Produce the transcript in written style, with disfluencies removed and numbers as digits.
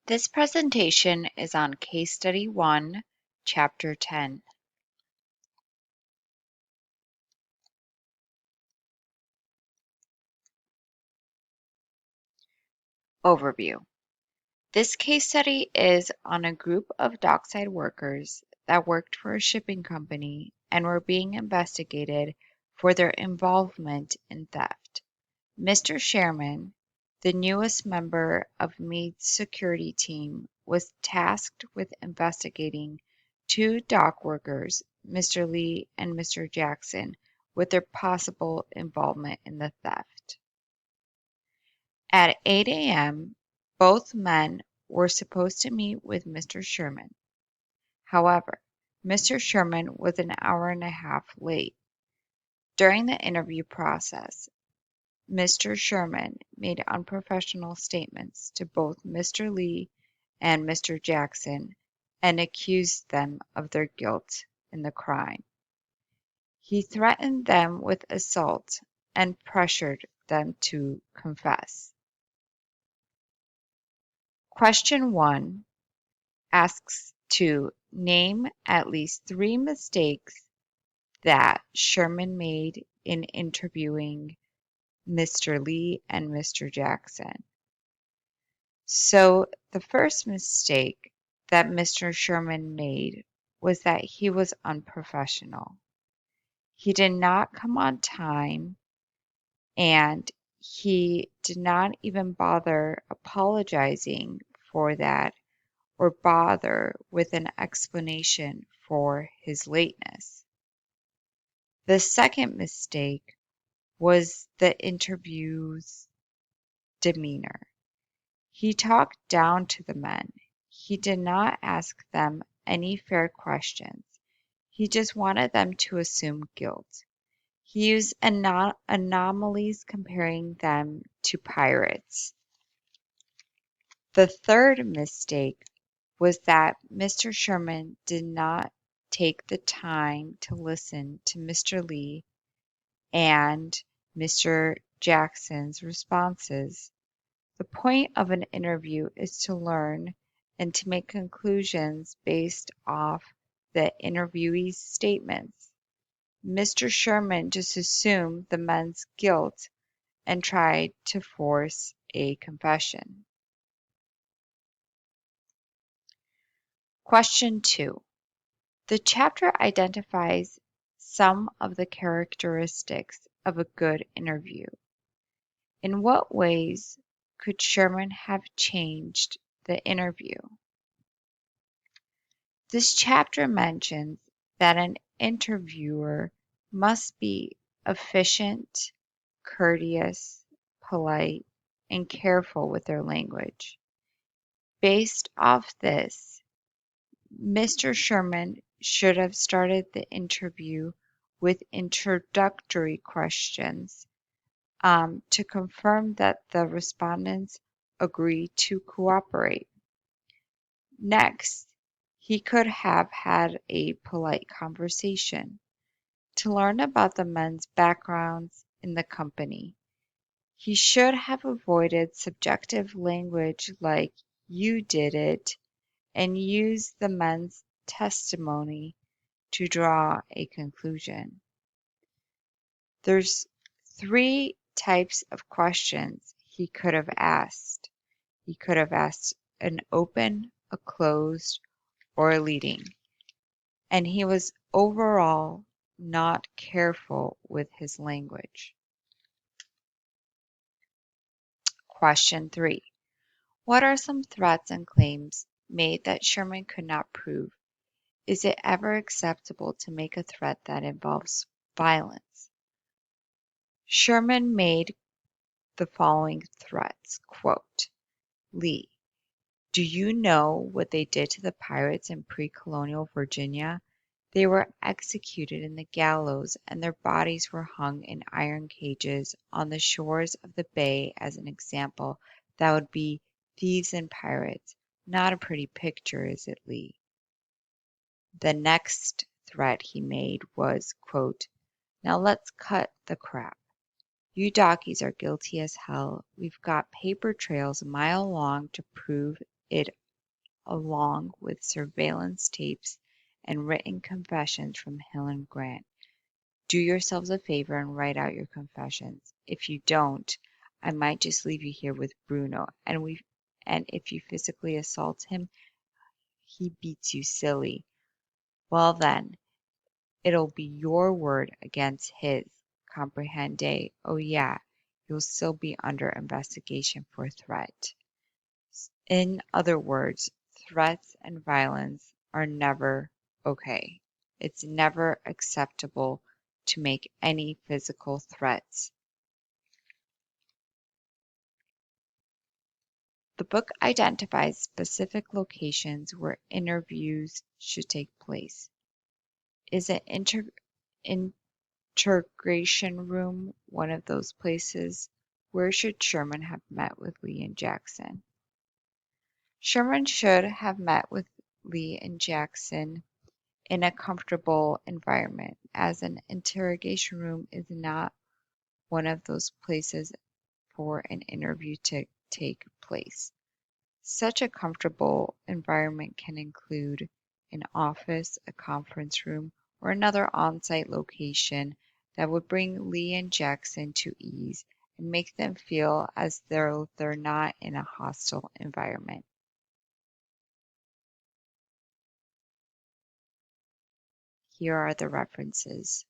This presentation is on Case Study 1, Chapter 10. Overview. This case study is on a group of dockside workers that worked for a shipping company and were being investigated for their involvement in theft. Mr. Sherman, the newest member of Meade's security team, was tasked with investigating two dock workers, Mr. Lee and Mr. Jackson, with their possible involvement in the theft. At 8 a.m., both men were supposed to meet with Mr. Sherman. However, Mr. Sherman was an hour and a half late. During the interview process, Mr. Sherman made unprofessional statements to both Mr. Lee and Mr. Jackson and accused them of their guilt in the crime. He threatened them with assault and pressured them to confess. Question 1 asks to name at least 3 mistakes that Sherman made in interviewing Mr. Lee and Mr. Jackson. So the first mistake that Mr. Sherman made was that he was unprofessional. He did not come on time, and he did not even bother apologizing for that or bother with an explanation for his lateness. The second mistake was the interview's demeanor. He talked down to the men. He did not ask them any fair questions. He just wanted them to assume guilt. He used anomalies comparing them to pirates. The third mistake was that Mr. Sherman did not take the time to listen to Mr. Lee and Mr. Jackson's responses. The point of an interview is to learn and to make conclusions based off the interviewee's statements. Mr. Sherman just assumed the men's guilt and tried to force a confession. Question 2. The chapter identifies some of the characteristics of a good interview. In what ways could Sherman have changed the interview? This chapter mentions that an interviewer must be efficient, courteous, polite, and careful with their language. Based off this, Mr. Sherman should have started the interview with introductory questions to confirm that the respondents agree to cooperate. Next, he could have had a polite conversation to learn about the men's backgrounds in the company. He should have avoided subjective language like "you did it" and used the men's testimony to draw a conclusion. There's 3 types of questions he could have asked. He could have asked an open, a closed, or a leading. And he was overall not careful with his language. Question 3. What are some threats and claims made that Sherman could not prove? Is it ever acceptable to make a threat that involves violence? Sherman made the following threats, quote, Lee, do you know what they did to the pirates in pre-colonial Virginia? They were executed in the gallows and their bodies were hung in iron cages on the shores of the bay as an example. That would be thieves and pirates. Not a pretty picture, is it, Lee? The next threat he made was, quote, now let's cut the crap. You dockies are guilty as hell. We've got paper trails a mile long to prove it along with surveillance tapes and written confessions from Hill and Grant. Do yourselves a favor and write out your confessions. If you don't, I might just leave you here with Bruno, and if you physically assault him, he beats you silly. Well then, it'll be your word against his. Comprehende? Oh yeah, you'll still be under investigation for threat. In other words, threats and violence are never okay. It's never acceptable to make any physical threats. The book identifies specific locations where interviews should take place. Is an integration room one of those places? Where should Sherman have met with Lee and Jackson? Sherman should have met with Lee and Jackson in a comfortable environment, as an interrogation room is not one of those places for an interview to take place. Such a comfortable environment can include an office, a conference room, or another on-site location that would bring Lee and Jackson to ease and make them feel as though they're not in a hostile environment. Here are the references.